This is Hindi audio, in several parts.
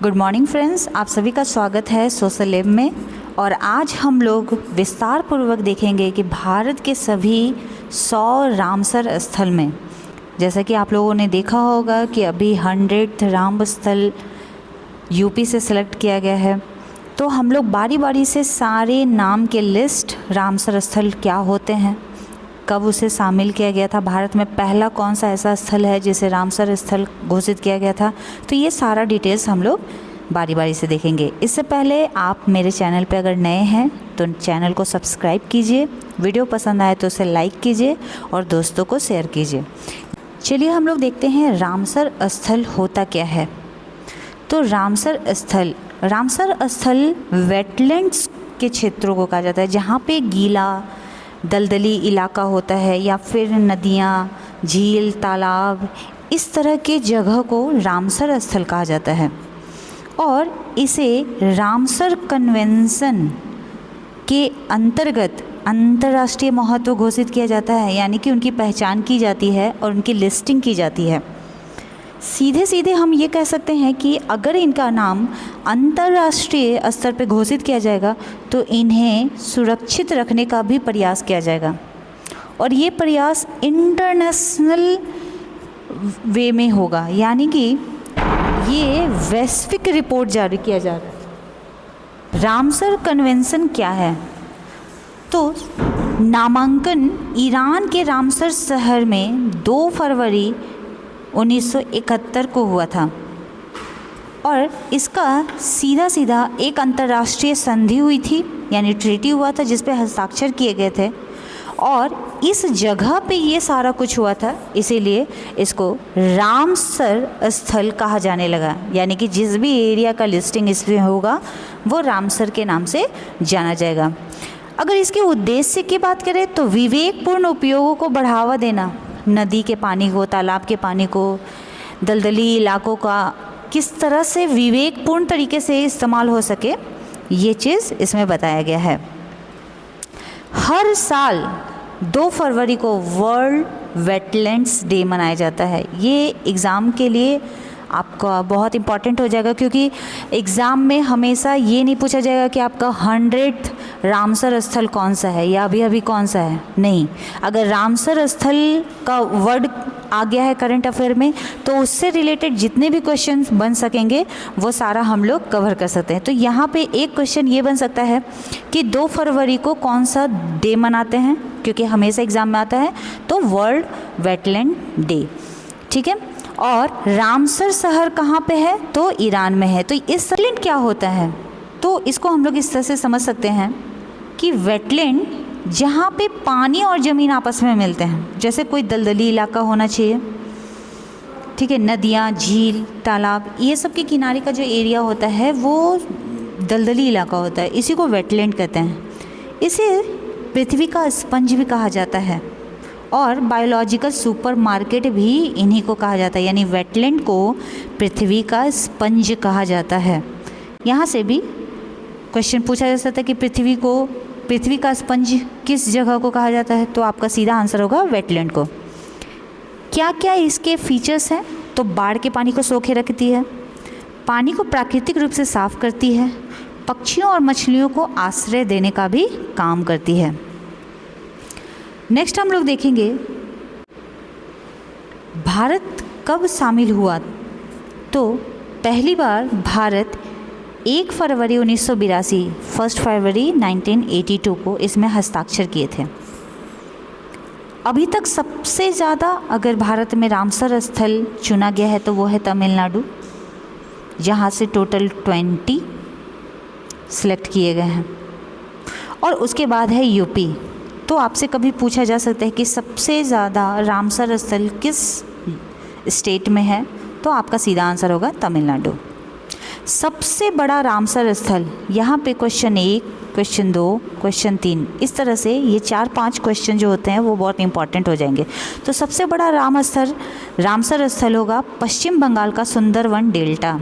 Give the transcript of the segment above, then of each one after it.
गुड मॉर्निंग फ्रेंड्स, आप सभी का स्वागत है सोशल लैब में। और आज हम लोग विस्तार पूर्वक देखेंगे कि भारत के सभी 100 रामसर स्थल में, जैसा कि आप लोगों ने देखा होगा कि अभी 100th राम स्थल यूपी से सिलेक्ट किया गया है। तो हम लोग बारी बारी से सारे नाम के लिस्ट रामसर स्थल क्या होते हैं, कब उसे शामिल किया गया था, भारत में पहला कौन सा ऐसा स्थल है जिसे रामसर स्थल घोषित किया गया था, तो ये सारा डिटेल्स हम लोग बारी बारी से देखेंगे। इससे पहले आप मेरे चैनल पे अगर नए हैं तो चैनल को सब्सक्राइब कीजिए, वीडियो पसंद आए तो उसे लाइक कीजिए और दोस्तों को शेयर कीजिए। चलिए हम लोग देखते हैं रामसर स्थल होता क्या है। तो रामसर स्थल वेटलैंड्स के क्षेत्रों को कहा जाता है, जहाँ पे गीला दलदली इलाका होता है या फिर नदियाँ, झील, तालाब, इस तरह के जगह को रामसर स्थल कहा जाता है। और इसे रामसर कन्वेंशन के अंतर्गत अंतर्राष्ट्रीय महत्व घोषित किया जाता है, यानी कि उनकी पहचान की जाती है और उनकी लिस्टिंग की जाती है। सीधे सीधे हम ये कह सकते हैं कि अगर इनका नाम अंतर्राष्ट्रीय स्तर पर घोषित किया जाएगा तो इन्हें सुरक्षित रखने का भी प्रयास किया जाएगा, और ये प्रयास इंटरनेशनल वे में होगा, यानी कि ये वैश्विक रिपोर्ट जारी किया जा रहा है। रामसर कन्वेंशन क्या है? तो नामांकन ईरान के रामसर शहर में 2 फरवरी 1971 को हुआ था, और इसका सीधा एक अंतर्राष्ट्रीय संधि हुई थी, यानी ट्रीटी हुआ था जिस पे हस्ताक्षर किए गए थे, और इस जगह पे ये सारा कुछ हुआ था, इसीलिए इसको रामसर स्थल कहा जाने लगा। यानी कि जिस भी एरिया का लिस्टिंग इसमें होगा वो रामसर के नाम से जाना जाएगा। अगर इसके उद्देश्य की बात करें तो विवेकपूर्ण उपयोगों को बढ़ावा देना, नदी के पानी को, तालाब के पानी को, दलदली इलाकों का किस तरह से विवेकपूर्ण तरीके से इस्तेमाल हो सके, ये चीज़ इसमें बताया गया है। हर साल 2 फरवरी को वर्ल्ड वेटलैंड्स डे मनाया जाता है। ये एग्ज़ाम के लिए आपका बहुत इम्पॉर्टेंट हो जाएगा, क्योंकि एग्ज़ाम में हमेशा ये नहीं पूछा जाएगा कि आपका 100th रामसर स्थल कौन सा है या अभी कौन सा है। नहीं, अगर रामसर स्थल का वर्ड आ गया है करंट अफेयर में तो उससे रिलेटेड जितने भी क्वेश्चंस बन सकेंगे वो सारा हम लोग कवर कर सकते हैं। तो यहाँ पे एक क्वेश्चन ये बन सकता है कि 2 फरवरी को कौन सा डे मनाते हैं, क्योंकि हमेशा एग्ज़ाम में आता है, तो वर्ल्ड वेटलैंड डे, ठीक है। और रामसर शहर कहाँ पे है? तो ईरान में है। तो इस वेटलैंड क्या होता है? तो इसको हम लोग इस तरह से समझ सकते हैं कि वेटलैंड जहाँ पे पानी और ज़मीन आपस में मिलते हैं, जैसे कोई दलदली इलाका होना चाहिए, ठीक है, नदियाँ, झील, तालाब, ये सब के किनारे का जो एरिया होता है वो दलदली इलाका होता है, इसी को वेटलैंड कहते हैं। इसे पृथ्वी का स्पंज भी कहा जाता है, और बायोलॉजिकल सुपरमार्केट भी इन्हीं को कहा जाता है, यानी वेटलैंड को पृथ्वी का स्पंज कहा जाता है। यहाँ से भी क्वेश्चन पूछा जा सकता है कि पृथ्वी का स्पंज किस जगह को कहा जाता है, तो आपका सीधा आंसर होगा वेटलैंड को। क्या क्या इसके फीचर्स हैं? तो बाढ़ के पानी को सोखे रखती है, पानी को प्राकृतिक रूप से साफ करती है, पक्षियों और मछलियों को आश्रय देने का भी काम करती है। नेक्स्ट हम लोग देखेंगे भारत कब शामिल हुआ। तो पहली बार भारत 1 फरवरी 1982, 1 फरवरी 1982 को इसमें हस्ताक्षर किए थे। अभी तक सबसे ज़्यादा अगर भारत में रामसर स्थल चुना गया है तो वो है तमिलनाडु, जहाँ से टोटल 20 सिलेक्ट किए गए हैं, और उसके बाद है यूपी। तो आपसे कभी पूछा जा सकता है कि सबसे ज़्यादा रामसर स्थल किस स्टेट में है, तो आपका सीधा आंसर होगा तमिलनाडु। सबसे बड़ा रामसर स्थल, यहाँ पे क्वेश्चन 1, क्वेश्चन 2, क्वेश्चन 3, इस तरह से ये 4-5 क्वेश्चन जो होते हैं वो बहुत इंपॉर्टेंट हो जाएंगे। तो सबसे बड़ा रामसर स्थल होगा पश्चिम बंगाल का सुंदरवन डेल्टा।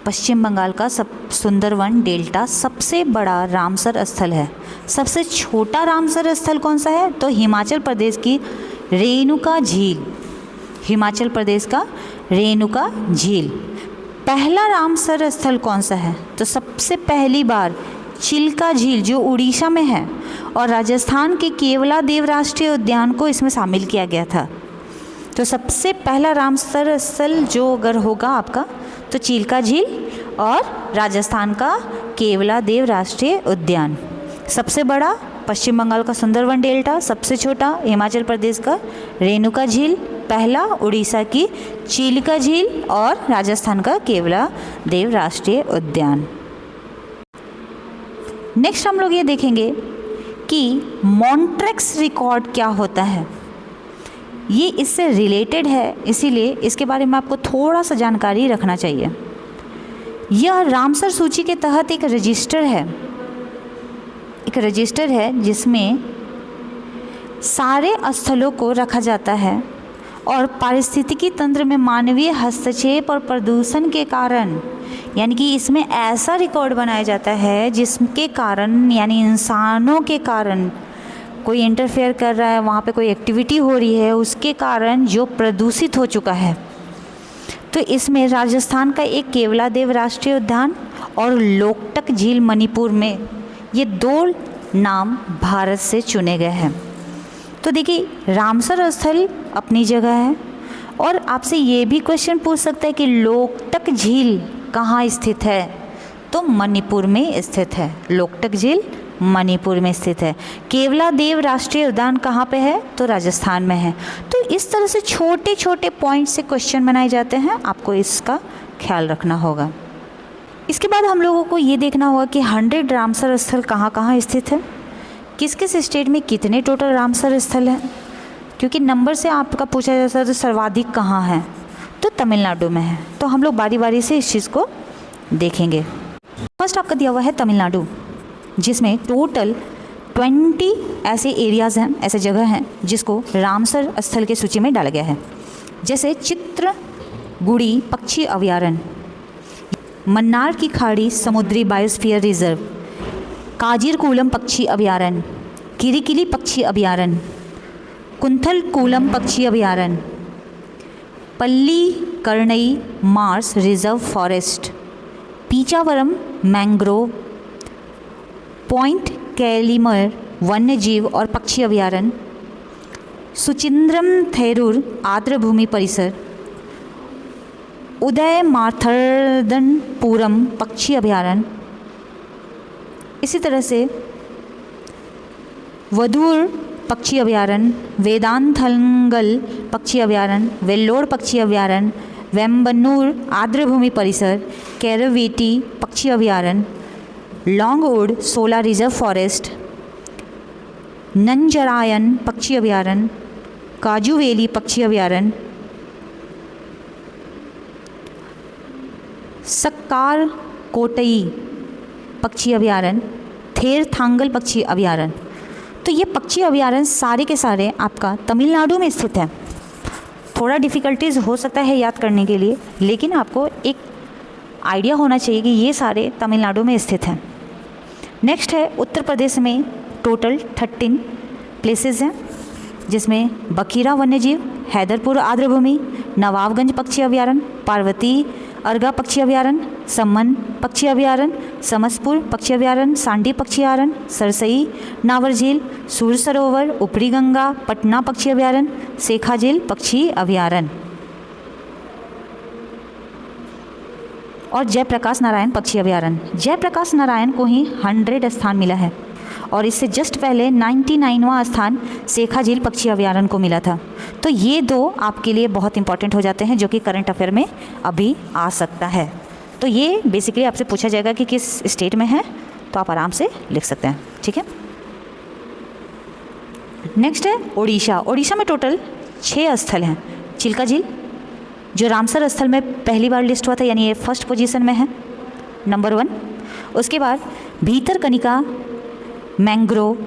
पश्चिम बंगाल का सुंदरवन डेल्टा सबसे बड़ा रामसर स्थल है। सबसे छोटा रामसर स्थल कौन सा है? तो हिमाचल प्रदेश की रेणुका झील, हिमाचल प्रदेश का रेणुका झील। पहला रामसर स्थल कौन सा है? तो सबसे पहली बार चिल्का झील जो उड़ीसा में है और राजस्थान के केवलादेव राष्ट्रीय उद्यान को इसमें शामिल किया गया था। तो सबसे पहला रामसर स्थल जो अगर होगा आपका तो चिल्का झील और राजस्थान का केवलादेव राष्ट्रीय उद्यान। सबसे बड़ा पश्चिम बंगाल का सुंदरवन डेल्टा, सबसे छोटा हिमाचल प्रदेश का रेणुका झील, पहला उड़ीसा की चिल्का झील और राजस्थान का केवलादेव राष्ट्रीय उद्यान। नेक्स्ट हम लोग ये देखेंगे कि मॉन्ट्रेक्स रिकॉर्ड क्या होता है। ये इससे रिलेटेड है, इसीलिए इसके बारे में आपको थोड़ा सा जानकारी रखना चाहिए। यह रामसर सूची के तहत एक रजिस्टर है जिसमें सारे स्थलों को रखा जाता है और पारिस्थितिकी तंत्र में मानवीय हस्तक्षेप और प्रदूषण के कारण, यानी कि इसमें ऐसा रिकॉर्ड बनाया जाता है जिसके कारण, यानी इंसानों के कारण कोई इंटरफेयर कर रहा है, वहाँ पे कोई एक्टिविटी हो रही है, उसके कारण जो प्रदूषित हो चुका है। तो इसमें राजस्थान का एक केवलादेव राष्ट्रीय उद्यान और लोकटक झील मणिपुर में, ये 2 नाम भारत से चुने गए हैं। तो देखिए रामसर स्थल अपनी जगह है और आपसे ये भी क्वेश्चन पूछ सकता है कि लोकटक झील कहाँ स्थित है? तो मणिपुर में स्थित है। लोकटक झील मणिपुर में स्थित है। केवलादेव राष्ट्रीय उद्यान कहाँ पे है? तो राजस्थान में है। तो इस तरह से छोटे छोटे पॉइंट से क्वेश्चन बनाए जाते हैं, आपको इसका ख्याल रखना होगा। इसके बाद हम लोगों को ये देखना होगा कि 100 रामसर स्थल कहाँ कहाँ स्थित है, किस किस स्टेट में कितने टोटल रामसर स्थल हैं, क्योंकि नंबर से आपका पूछा जाता है तो सर्वाधिक कहाँ है? तो तमिलनाडु में है। तो हम लोग बारी बारी से इस चीज़ को देखेंगे। फर्स्ट आपका दिया हुआ है तमिलनाडु, जिसमें टोटल 20 ऐसे एरियाज़ हैं, ऐसे जगह हैं जिसको रामसर स्थल के सूची में डाला गया है। जैसे चित्रगुड़ी पक्षी अभयारण्य, मन्नार की खाड़ी समुद्री बायोस्फीयर रिजर्व, काजिरकुलम पक्षी अभयारण्य, किरिकिली पक्षी अभयारण्य, कुंथलकुलम पक्षी अभयारण्य, Pallikaranai marsh reserve forest, Pichavaram mangrove, point Calimere वन्यजीव और पक्षी अभयारण्य, सुचिंद्रम थेरूर आर्द्रभूमि परिसर, उदय मार्थर्दनपुरम पक्षी अभयारण्य। इसी तरह से वधूर पक्षी अभयारण्य, वेदांथलंगल पक्षी अभयारण्य, वेल्लोर पक्षी अभयारण्य, वेम्बनूर आर्द्रभूमि परिसर, कैरवेटी पक्षी अभयारण्य, लॉन्गवुड सोला रिजर्व फॉरेस्ट, नंजरायन पक्षी अभयारण्य, काजूवेली पक्षी अभयारण्य, सक्कार कोटई पक्षी अभयारण्य, थेरथांगल पक्षी अभयारण्य। तो ये पक्षी अभयारण्य सारे के सारे आपका तमिलनाडु में स्थित है। थोड़ा डिफ़िकल्टीज हो सकता है याद करने के लिए, लेकिन आपको एक आइडिया होना चाहिए कि ये सारे तमिलनाडु में स्थित हैं। नेक्स्ट है उत्तर प्रदेश में टोटल 13 प्लेसेस हैं, जिसमें बखीरा वन्यजीव, हैदरपुर आर्द्रभूमि, नवाबगंज पक्षी अभयारण्य, पार्वती अर्गा पक्षी अभयारण्य, सम्मन पक्षी अभयारण्य, समसपुर पक्षी अभयारण्य, सांडी पक्षी अभयारण्य, सरसई नावर झील, सूर सरोवर, ऊपरी गंगा, पटना पक्षी अभयारण्य, सेखा झील पक्षी अभयारण्य और जयप्रकाश नारायण पक्षी अभयारण्य। जयप्रकाश नारायण को ही 100 स्थान मिला है और इससे जस्ट पहले 99वां स्थान सेखा झील पक्षी अभयारण्य को मिला था। तो ये 2 आपके लिए बहुत इंपॉर्टेंट हो जाते हैं, जो कि करंट अफेयर में अभी आ सकता है। तो ये बेसिकली आपसे पूछा जाएगा कि किस स्टेट में है, तो आप आराम से लिख सकते हैं। ठीक है। नेक्स्ट है उड़ीसा। उड़ीसा में टोटल 6 स्थल हैं। चिल्का झील जो रामसर स्थल में पहली बार लिस्ट हुआ था, यानी ये फर्स्ट पोजीशन में है, नंबर 1। उसके बाद भीतरकनिका मैंग्रोव,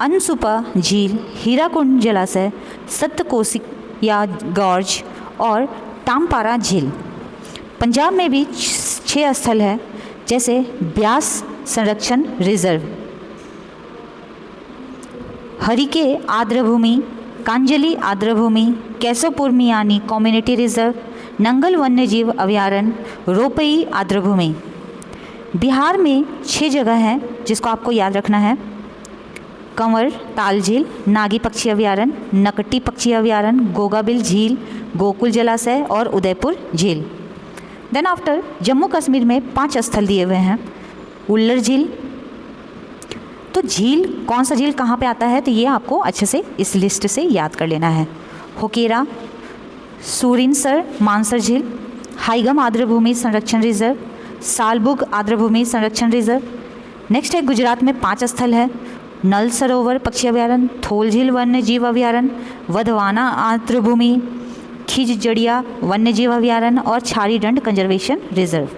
अनसुपा झील, हीराकुंड जलाशय, सप्तकोशिया गॉर्ज और टामपारा झील। पंजाब में भी 6 स्थल है, जैसे ब्यास संरक्षण रिजर्व, हरिके आर्द्रभूमि, कांजली आर्द्रभूमि, कैसोपुर मियानी कम्युनिटी रिजर्व, नंगल वन्यजीव अभयारण्य, रोपई आर्द्रभूमि। बिहार में 6 जगह हैं जिसको आपको याद रखना है। कंवर ताल झील, नागी पक्षी अभयारण्य, नकटी पक्षी अभयारण्य, गोगाबिल झील, गोकुल जलाशय और उदयपुर झील। देन आफ्टर जम्मू कश्मीर में 5 स्थल दिए हुए हैं। उल्लर झील, तो झील कौन सा झील कहाँ पे आता है तो ये आपको अच्छे से इस लिस्ट से याद कर लेना है। होकेरा, सूरिनसर मानसर झील, हाइगम आर्द्रभूमि संरक्षण रिजर्व, सालबुग आर्द्रभूमि संरक्षण रिजर्व। नेक्स्ट है गुजरात में 5 स्थल है। नल सरोवर पक्षी अभयारण्य, थोल झील वन्य जीव अभयारण्य, वधवाना आर्द्रभूमि, खिजजड़िया वन्यजीव अभयारण्य और छारीडंड कंजर्वेशन रिजर्व।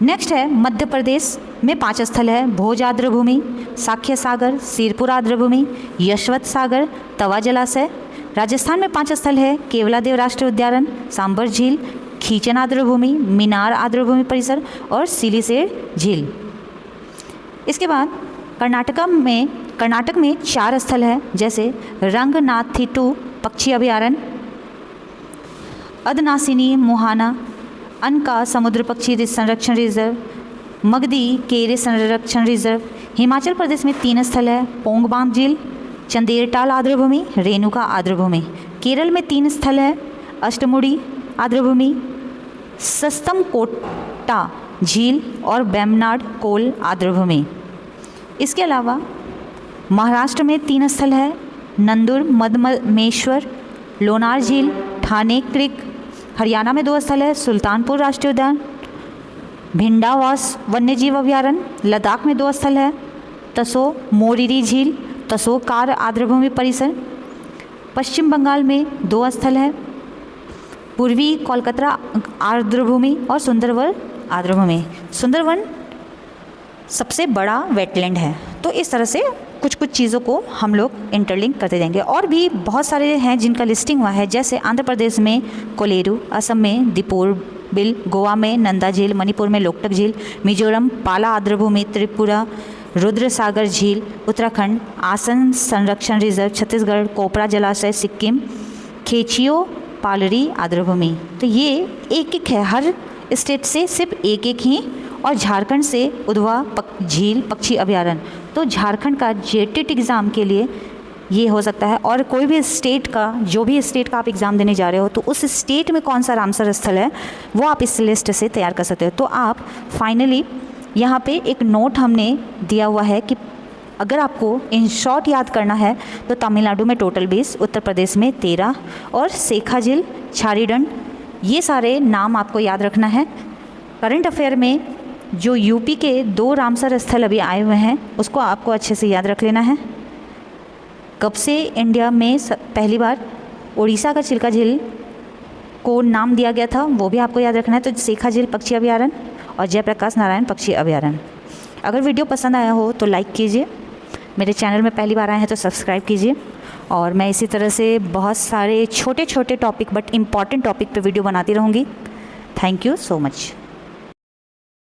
नेक्स्ट है मध्य प्रदेश में 5 स्थल है। भोज आर्द्रभूमि, साख्य सागर, सिरपुर आर्द्रभूमि, यशवंत सागर, तवा जलाशय। राजस्थान में 5 स्थल है। केवलादेव राष्ट्रीय उद्यान, सांबर झील, खीचन आर्द्रभूमि, मीनार आर्द्रभूमि परिसर और सिलीसेर झील। इसके बाद कर्नाटक में 4 स्थल है, जैसे रंगनाथिट्टू पक्षी अभयारण्य, अदनासिनी मुहाना अनका समुद्र पक्षी संरक्षण रिजर्व, मगदी केरे संरक्षण रिजर्व। हिमाचल प्रदेश में 3 स्थल है। पोंगबांग झील, चंदेरटाल आर्द्रभूमि, रेणुका आर्द्रभूमि। केरल में 3 स्थल है। अष्टमुड़ी आर्द्रभूमि, सस्तमकोटा झील और बेमनाड कोल आर्द्रभूमि। इसके अलावा महाराष्ट्र में 3 स्थल है। नंदुर मदमेश्वर, लोनार झील, ठाणे क्रिक। हरियाणा में 2 स्थल है। सुल्तानपुर राष्ट्रीय उद्यान, भिंडावास वन्यजीव अभयारण्य। लद्दाख में 2 स्थल है। तसो मोरिरी झील, तसो कार आर्द्रभूमि परिसर। पश्चिम बंगाल में 2 स्थल है। पूर्वी कोलकाता आर्द्रभूमि और सुंदरवन आर्द्रभूमि। सुंदरवन सबसे बड़ा वेटलैंड है। तो इस तरह से कुछ चीज़ों को हम लोग इंटरलिंक करते जाएंगे। और भी बहुत सारे हैं जिनका लिस्टिंग हुआ है, जैसे आंध्र प्रदेश में कोलेरू, असम में दीपोर बिल, गोवा में नंदा झील, मणिपुर में लोकटक झील, मिजोरम पाला आर्द्रभूमि, त्रिपुरा रुद्र सागर झील, उत्तराखंड आसन संरक्षण रिजर्व, छत्तीसगढ़ कोपरा जलाशय, सिक्किम खेचियो पालरी आर्द्रभूमि। तो ये एक है, हर स्टेट से सिर्फ एक ही। और झारखंड से उधवा झील पक्षी अभयारण्य। तो झारखंड का जेटेट एग्ज़ाम के लिए ये हो सकता है। और कोई भी स्टेट का, जो भी स्टेट का आप एग्ज़ाम देने जा रहे हो, तो उस स्टेट में कौन सा रामसर स्थल है वो आप इस लिस्ट से तैयार कर सकते हो। तो आप फाइनली यहाँ पे एक नोट हमने दिया हुआ है कि अगर आपको इन शॉर्ट याद करना है तो तमिलनाडु में टोटल 20, उत्तर प्रदेश में 13 और शेखा झील, छारीडंड, ये सारे नाम आपको याद रखना है। करंट अफेयर में जो यूपी के 2 रामसर स्थल अभी आए हुए हैं उसको आपको अच्छे से याद रख लेना है। कब से इंडिया में पहली बार उड़ीसा का चिल्का झील को नाम दिया गया था वो भी आपको याद रखना है। तो शेखा झील पक्षी अभयारण्य और जयप्रकाश नारायण पक्षी अभयारण्य। अगर वीडियो पसंद आया हो तो लाइक कीजिए, मेरे चैनल में पहली बार आए हैं तो सब्सक्राइब कीजिए। और मैं इसी तरह से बहुत सारे छोटे छोटे टॉपिक बट इम्पॉर्टेंट टॉपिक पे वीडियो बनाती रहूँगी। Thank you so much.